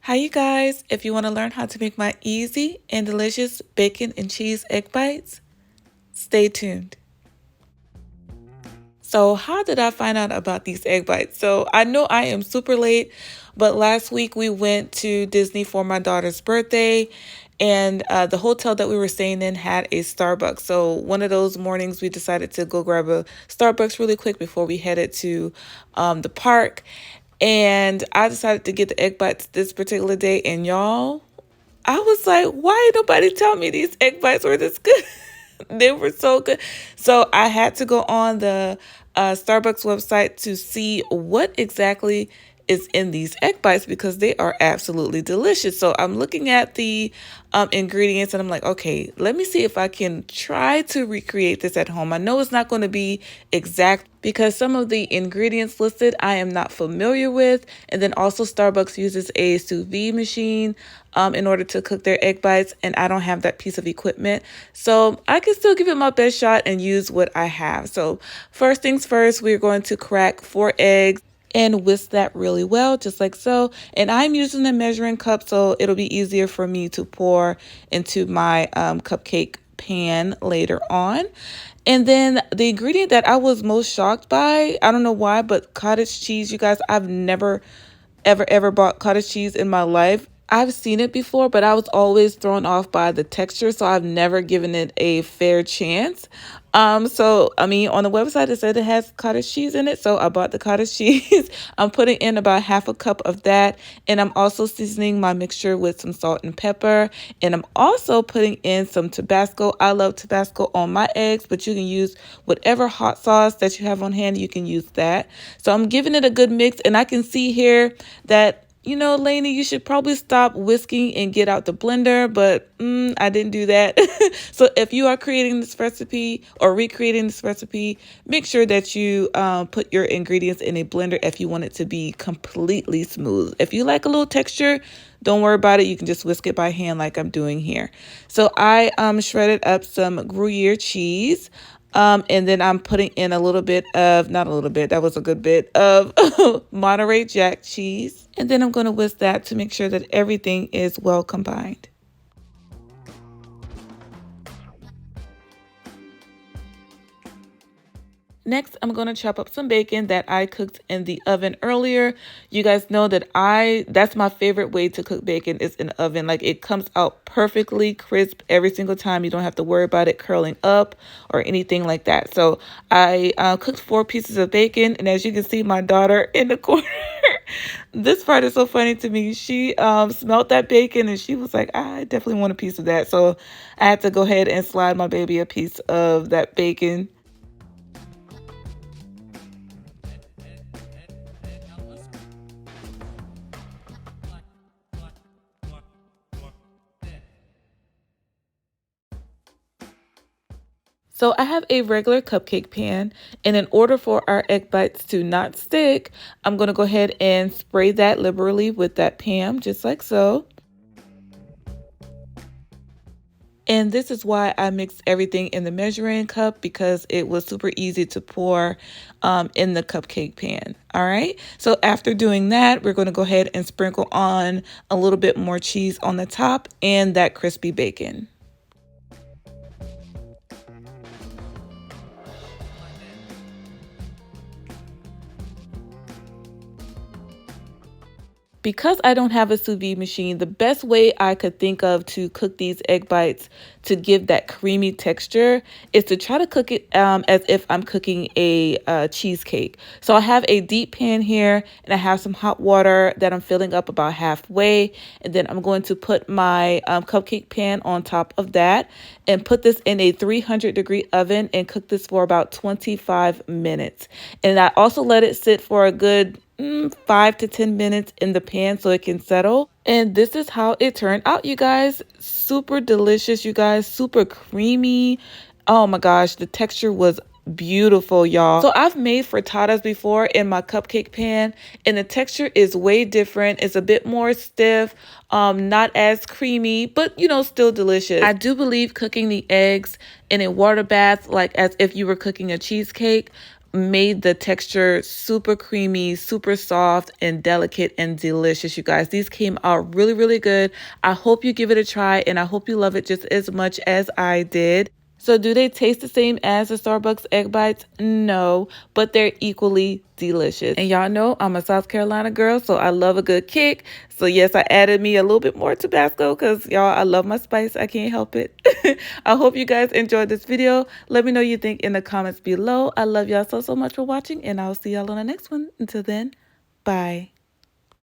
Hi, you guys. If you want to learn how to make my easy and delicious bacon and cheese egg bites, stay tuned. So, how did I find out about these egg bites? So, I know I am super late, but last week we went to Disney for my daughter's birthday, and the hotel that we were staying in had a Starbucks. So, one of those mornings we decided to go grab a Starbucks really quick before we headed to the park. And I decided to get the egg bites this particular day, and y'all, I was like, why ain't nobody tell me these egg bites were this good? They were so good. So I had to go on the Starbucks website to see what exactly is in these egg bites because they are absolutely delicious. So I'm looking at the ingredients and I'm like, okay, let me see if I can try to recreate this at home. I know it's not going to be exact because some of the ingredients listed I am not familiar with. And then also Starbucks uses a sous vide machine in order to cook their egg bites, and I don't have that piece of equipment. So I can still give it my best shot and use what I have. So first things first, we're going to crack 4 eggs and whisk that really well, just like so. And I'm using a measuring cup, so it'll be easier for me to pour into my cupcake pan later on. And then the ingredient that I was most shocked by, I don't know why, but cottage cheese. You guys, I've never ever bought cottage cheese in my life. I've seen it before, but I was always thrown off by the texture, so I've never given it a fair chance. So I mean, on the website it said it has cottage cheese in it, so I bought the cottage cheese. I'm putting in about half a cup of that, and I'm also seasoning my mixture with some salt and pepper, and I'm also putting in some Tabasco. I love Tabasco on my eggs, but you can use whatever hot sauce that you have on hand. You can use that. So I'm giving it a good mix, and I can see here that, you know, Lannie, you should probably stop whisking and get out the blender, but I didn't do that. So if you are creating this recipe or recreating this recipe, make sure that you put your ingredients in a blender if you want it to be completely smooth. If you like a little texture, don't worry about it. You can just whisk it by hand like I'm doing here. So I shredded up some Gruyere cheese. And then I'm putting in a little bit of, not a little bit, that was a good bit of Monterey Jack cheese. And then I'm going to whisk that to make sure that everything is well combined. Next, I'm going to chop up some bacon that I cooked in the oven earlier. You guys know that that's my favorite way to cook bacon is in the oven. Like, it comes out perfectly crisp every single time. You don't have to worry about it curling up or anything like that. So I cooked 4 pieces of bacon, and as you can see, my daughter in the corner, this part is so funny to me. She smelled that bacon and she was like, I definitely want a piece of that. So I had to go ahead and slide my baby a piece of that bacon. So I have a regular cupcake pan, and in order for our egg bites to not stick, I'm going to go ahead and spray that liberally with that Pam, just like so. And this is why I mixed everything in the measuring cup, because it was super easy to pour in the cupcake pan. All right. So after doing that, we're going to go ahead and sprinkle on a little bit more cheese on the top and that crispy bacon. Because I don't have a sous vide machine, the best way I could think of to cook these egg bites to give that creamy texture is to try to cook it as if I'm cooking a cheesecake. So I have a deep pan here, and I have some hot water that I'm filling up about halfway. And then I'm going to put my cupcake pan on top of that and put this in a 300-degree oven and cook this for about 25 minutes. And I also let it sit for a good 5 to 10 minutes in the pan so it can settle. And this is how it turned out, you guys. Super delicious, you guys. Super creamy. Oh my gosh, the texture was beautiful, y'all. So I've made frittatas before in my cupcake pan, and the texture is way different. It's a bit more stiff, not as creamy, but you know, still delicious. I do believe cooking the eggs in a water bath, like as if you were cooking a cheesecake, made the texture super creamy, super soft, and delicate and delicious, you guys. These came out really, really good. I hope you give it a try, and I hope you love it just as much as I did. So do they taste the same as the Starbucks egg bites? No, but they're equally delicious. And y'all know I'm a South Carolina girl, so I love a good kick. So yes, I added me a little bit more Tabasco because y'all, I love my spice. I can't help it. I hope you guys enjoyed this video. Let me know what you think in the comments below. I love y'all so much for watching, and I'll see y'all on the next one. Until then, bye.